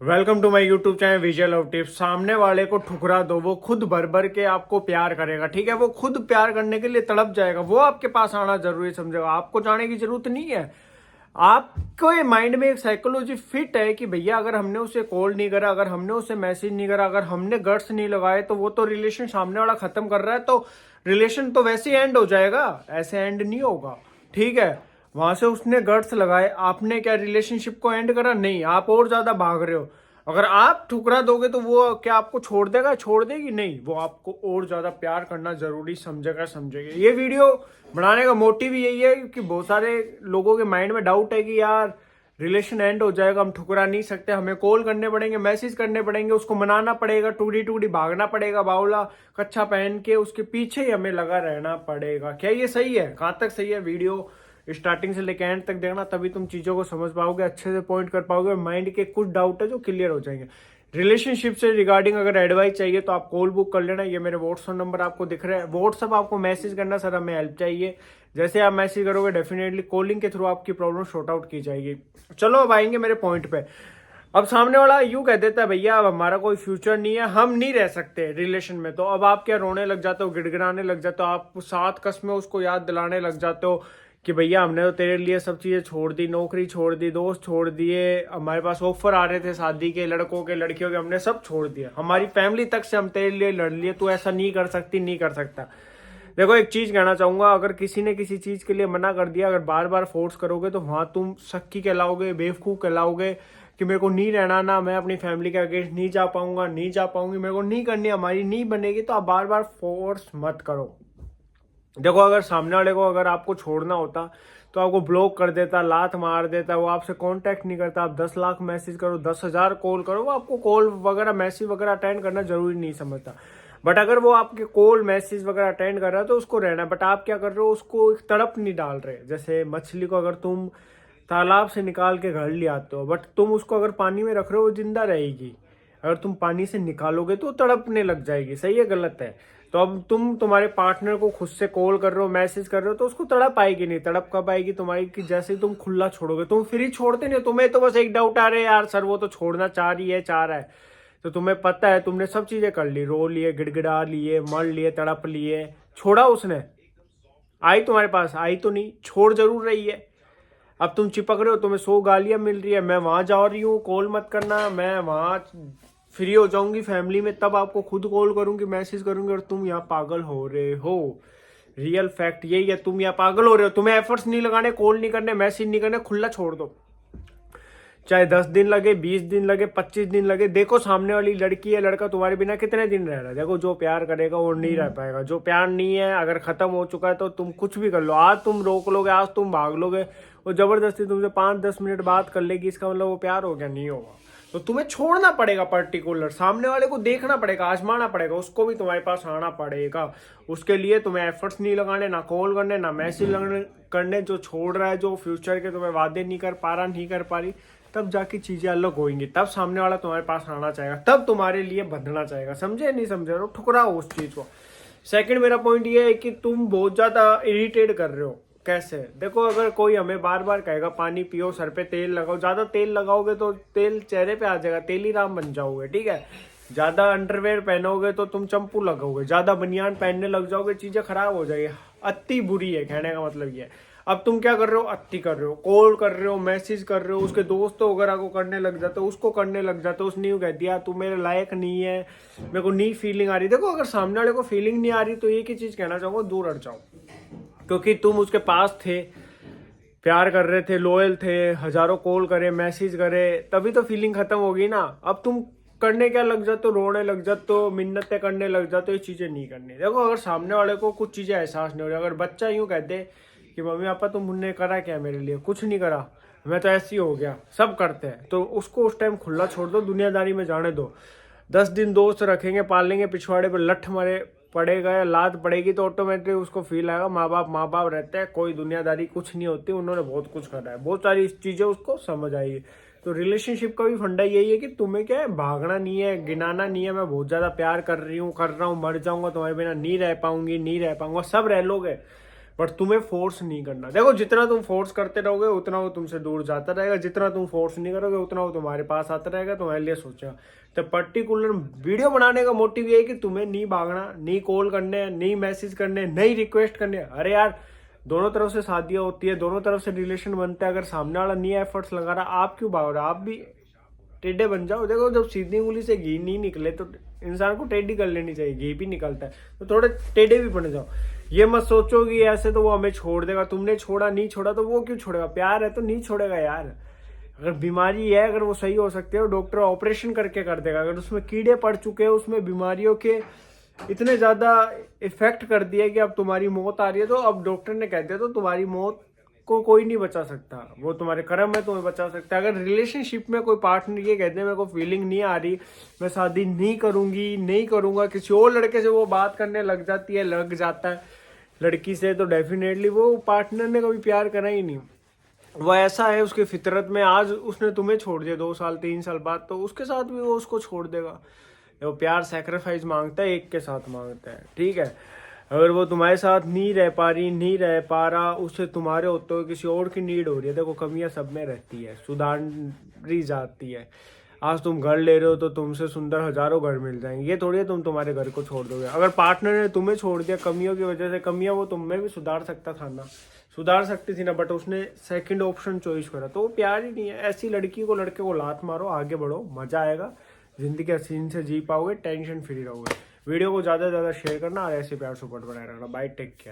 Welcome to my YouTube channel visual of tips. सामने वाले को ठुकरा दो, वो खुद भर भर के आपको प्यार करेगा। ठीक है, वो खुद प्यार करने के लिए तड़प जाएगा, वो आपके पास आना जरूरी समझेगा। आपको जाने की जरूरत नहीं है। आपको ये माइंड में एक साइकोलॉजी फिट है कि भैया अगर हमने उसे कॉल नहीं करा, अगर हमने उसे मैसेज नहीं करा, अगर हमने गट्स नहीं लगाए तो वो तो रिलेशन सामने वाला खत्म कर रहा है, तो रिलेशन तो वैसे ही एंड हो जाएगा, ऐसे एंड नहीं होगा। ठीक है, वहां से उसने गट्स लगाए, आपने क्या रिलेशनशिप को एंड करा? नहीं, आप और ज्यादा भाग रहे हो। अगर आप ठुकरा दोगे तो वो क्या आपको छोड़ देगा? छोड़ देगी नहीं, वो आपको और ज्यादा प्यार करना जरूरी समझेगा, समझेगी। ये वीडियो बनाने का मोटिव यही है कि बहुत सारे लोगों के माइंड में डाउट है कि यार रिलेशन एंड हो जाएगा, हम ठुकरा नहीं सकते, हमें कॉल करने पड़ेंगे, मैसेज करने पड़ेंगे, उसको मनाना पड़ेगा, टूडी टूडी भागना पड़ेगा, बावला कच्छा पहन के उसके पीछे ही हमें लगा रहना पड़ेगा। क्या ये सही है? कहाँ तक सही है? वीडियो स्टार्टिंग से लेकर एंड तक देखना, तभी तुम चीजों को समझ पाओगे, अच्छे से पॉइंट कर पाओगे, माइंड के कुछ डाउट है जो क्लियर हो जाएंगे। रिलेशनशिप से रिगार्डिंग अगर एडवाइस चाहिए तो आप कॉल बुक कर लेना। ये मेरे व्हाट्सएप नंबर आपको दिख रहा है, व्हाट्सएप आपको मैसेज करना, सर हमें हेल्प चाहिए। जैसे आप मैसेज करोगे डेफिनेटली कॉलिंग के थ्रू आपकी प्रॉब्लम शॉर्ट आउट की जाएगी। चलो अब आएंगे मेरे पॉइंट पे। अब सामने वाला यूं कह देता है भैया अब हमारा कोई फ्यूचर नहीं है, हम नहीं रह सकते रिलेशन में, तो अब आप क्या रोने लग जाते हो, गिड़गिड़ाने लग जाते हो, आप सात कसमें उसको याद दिलाने लग जाते हो कि भैया हमने तो तेरे लिए सब चीजें छोड़ दी, नौकरी छोड़ दी, दोस्त छोड़ दिए, हमारे पास ऑफर आ रहे थे शादी के, लड़कों के लड़कियों के, हमने सब छोड़ दिया, हमारी फैमिली तक से हम तेरे लिए लड़ लिए, तू ऐसा नहीं कर सकती, नहीं कर सकता। देखो एक चीज कहना चाहूंगा, अगर किसी ने किसी चीज के लिए मना कर दिया, अगर बार बार फोर्स करोगे तो वहां तुम शक्की कहलाओगे, बेवकूफ कहलाओगे कि मेरे को नहीं रहना ना, मैं अपनी फैमिली के अगेंस्ट नहीं जा पाऊंगा, नहीं जा पाऊंगी, मेरे को नहीं करनी, हमारी नहीं बनेगी। तो आप बार बार फोर्स मत करो। देखो अगर सामने वाले को अगर आपको छोड़ना होता तो आपको ब्लॉक कर देता, लात मार देता, वो आपसे कांटेक्ट नहीं करता। आप 10 लाख मैसेज करो, 10,000 कॉल करो, वो आपको कॉल वगैरह मैसेज वगैरह अटेंड करना जरूरी नहीं समझता। बट अगर वो आपके कॉल मैसेज वगैरह अटेंड कर रहा है तो उसको रहना। बट आप क्या कर रहे हो, उसको एक तड़प नहीं डाल रहे। जैसे मछली को अगर तुम तालाब से निकाल के घर ले आते हो, बट तुम उसको अगर पानी में रख रहे हो वो जिंदा रहेगी, अगर तुम पानी से निकालोगे तो तड़पने लग जाएगी। सही है गलत है? तो अब तुम तुम्हारे पार्टनर को खुद से कॉल कर रहे हो, मैसेज कर रहे हो, तो उसको तड़प आएगी नहीं। तड़प कब आएगी तुम्हारी कि जैसे ही तुम खुला छोड़ोगे। तुम फिर ही छोड़ते नहीं, तुम्हें तो बस एक डाउट आ रहा है यार सर वो तो छोड़ना चाह रही है, चाह रहा है, तो तुम्हें पता है तुमने सब चीजें कर ली, रो लिए, गिड़गिड़ा लिए, मर लिए, तड़प लिए, छोड़ा उसने, आई तुम्हारे पास, आई तो नहीं, छोड़ जरूर रही है। अब तुम चिपक रहे हो, तुम्हें 100 गालियां मिल रही है, मैं वहां जा रही हूँ, कॉल मत करना, मैं वहां फ्री हो जाऊंगी फैमिली में तब आपको खुद कॉल करूंगी, मैसेज करूंगी, और तुम यहाँ पागल हो रहे हो। रियल फैक्ट यही है, तुम यहाँ पागल हो रहे हो। तुम्हें एफर्ट्स नहीं लगाने, कॉल नहीं करने, मैसेज नहीं करने, खुला छोड़ दो। चाहे 10 दिन लगे, 20 दिन लगे, 25 दिन लगे। देखो सामने वाली लड़की या लड़का तुम्हारे बिना कितने दिन रह रहा है। देखो जो प्यार करेगा वो नहीं रह पाएगा, जो प्यार नहीं है अगर खत्म हो चुका है तो तुम कुछ भी कर लो। आज तुम रोक लोगे, आज तुम भाग लोगे, वो जबरदस्ती तुमसे 5-10 मिनट बात कर लेगी, इसका मतलब वो प्यार हो गया? नहीं होगा। तो तुम्हें छोड़ना पड़ेगा, पर्टिकुलर सामने वाले को देखना पड़ेगा, आजमाना पड़ेगा, उसको भी तुम्हारे पास आना पड़ेगा। उसके लिए तुम्हें एफर्ट्स नहीं लगाने, ना कॉल करने, ना मैसेज करने। जो छोड़ रहा है, जो फ्यूचर के तुम्हें वादे नहीं कर पा रहा, नहीं कर पा रही, तब जाके चीजें अलग होंगी, तब सामने वाला तुम्हारे पास आना चाहेगा, तब तुम्हारे लिए बंधना चाहेगा। समझे? नहीं समझे तो ठुकराओ उस चीज को। सेकंड मेरा पॉइंट ये है कि तुम बहुत ज्यादा इरिटेट कर रहे हो। कैसे? देखो अगर कोई हमें बार बार कहेगा पानी पियो, सर पे तेल लगाओ, ज्यादा तेल लगाओगे तो तेल चेहरे पे आ जाएगा, तेली राम बन जाओगे। ठीक है, ज्यादा अंडरवेयर पहनोगे तो तुम चंपू लगाओगे, ज्यादा बनियान पहनने लग जाओगे, चीजें खराब हो जाएगी। अति बुरी है, कहने का मतलब ये है। अब तुम क्या कर रहे हो? अति कर रहे हो, कॉल कर रहे हो, मैसेज कर रहे हो, उसके दोस्तों वगैरह को करने लग जाते हो, उसको करने लग जाते हो। उसने यूं कह दिया तू मेरे लायक नहीं है, मेरे को नहीं फीलिंग आ रही। देखो अगर सामने वाले को फीलिंग नहीं आ रही तो एक ही चीज कहना चाहूंगा, दूर हट जाओ। क्योंकि तुम उसके पास थे, प्यार कर रहे थे, लॉयल थे, हजारों कॉल करे, मैसेज करे, तभी तो फीलिंग खत्म होगी ना। अब तुम करने क्या लग जाते हो? रोने लग जाते हो, मिन्नतें करने लग जाते हो। ये चीजें नहीं करनी। देखो अगर सामने वाले को कुछ चीजें एहसास नहीं हो रही, अगर बच्चा यूं कहते कि मम्मी पापा तुमने करा क्या मेरे लिए? कुछ नहीं करा, मैं तो ऐसे ही हो गया, सब करते हैं, तो उसको उस टाइम खुला छोड़ दो, दुनियादारी में जाने दो। 10 दिन दोस्त रखेंगे, पालेंगे, पिछवाड़े पर लठ मरे पड़ेगा या लात पड़ेगी तो ऑटोमेटिक उसको फील आएगा माँ बाप रहते हैं, कोई दुनियादारी कुछ नहीं होती, उन्होंने बहुत कुछ करा है, बहुत सारी चीजें उसको समझ आएगी। तो रिलेशनशिप का भी फंडा यही है कि तुम्हें क्या है, भागना नहीं है, गिनाना नहीं है, मैं बहुत ज्यादा प्यार कर रहा हूँ, मर जाऊंगा तुम्हारे बिना, नहीं रह पाऊंगी, नहीं रह पाऊंगा, सब रह लोगे। बट तुम्हें फोर्स नहीं करना। देखो जितना तुम फोर्स करते रहोगे उतना वो तुमसे दूर जाता रहेगा, जितना तुम फोर्स नहीं करोगे उतना वो तुम्हारे पास आता रहेगा, तुम्हारे लिए सोचेगा। तो पर्टिकुलर वीडियो बनाने का मोटिव ये है कि तुम्हें नहीं भागना, नहीं कॉल करने, नहीं मैसेज करने, नहीं रिक्वेस्ट करने। अरे यार दोनों तरफ से शादियां होती है, दोनों तरफ से रिलेशन बनता है, अगर सामने वाला नहीं एफर्ट्स लगा रहा आप क्यों भाग रहे हो? आप भी टेढ़े बन जाओ। देखो जब सीधी उंगली से घी नहीं निकले तो इंसान को टेढ़ी कर लेनी चाहिए, घी भी निकलता है तो थोड़े टेढ़े भी बन जाओ। ये मत सोचो कि ऐसे तो वो हमें छोड़ देगा, तुमने छोड़ा नहीं छोड़ा तो वो क्यों छोड़ेगा, प्यार है तो नहीं छोड़ेगा यार। अगर बीमारी है, अगर वो सही हो सकती है डॉक्टर ऑपरेशन करके कर देगा। अगर उसमें कीड़े पड़ चुके हैं, उसमें बीमारियों के इतने ज्यादा इफेक्ट कर दिया कि अब तुम्हारी मौत आ रही है, तो अब डॉक्टर ने कह दिया तो तुम्हारी मौत को कोई नहीं बचा सकता, वो तुम्हारे कर्म है, तुम्हें बचा सकता है। अगर रिलेशनशिप में कोई पार्टनर ये कहते हैं मेरे को फीलिंग नहीं आ रही, मैं शादी नहीं करूंगी, नहीं करूंगा, किसी और लड़के से वो बात करने लग जाती है, लग जाता है लड़की से, तो डेफिनेटली वो पार्टनर ने कभी प्यार करा ही नहीं। वो ऐसा है उसकी फितरत में, आज उसने तुम्हें छोड़ दिया 2 साल 3 साल बाद, तो उसके साथ भी वो उसको छोड़ देगा। वो प्यार सैक्रिफाइस मांगता है, एक के साथ मांगता है, ठीक है। अगर वो तुम्हारे साथ नहीं रह पा रही, नहीं रह पा रहा, उससे तुम्हारे होते हुए किसी और की नीड हो रही है। देखो कमियां सब में रहती है, सुधारी जाती है। आज तुम घर ले रहे हो तो तुमसे सुंदर हजारों घर मिल जाएंगे, ये थोड़ी है तुम तुम्हारे घर को छोड़ दोगे। अगर पार्टनर ने तुम्हें छोड़ दिया कमियों की वजह से, कमियां वो तुम में भी सुधार सकता था ना, सुधार सकती थी ना, बट उसने सेकंड ऑप्शन चॉइस करा, तो वो प्यार ही नहीं है। ऐसी लड़की को लड़के को लात मारो, आगे बढ़ो, मजा आएगा, जिंदगी हसीन से जी पाओगे, टेंशन फ्री रहोगे। वीडियो को ज़्यादा से ज़्यादा शेयर करना और ऐसे प्यार सपोर्ट बनाए रखना। Bye, take care.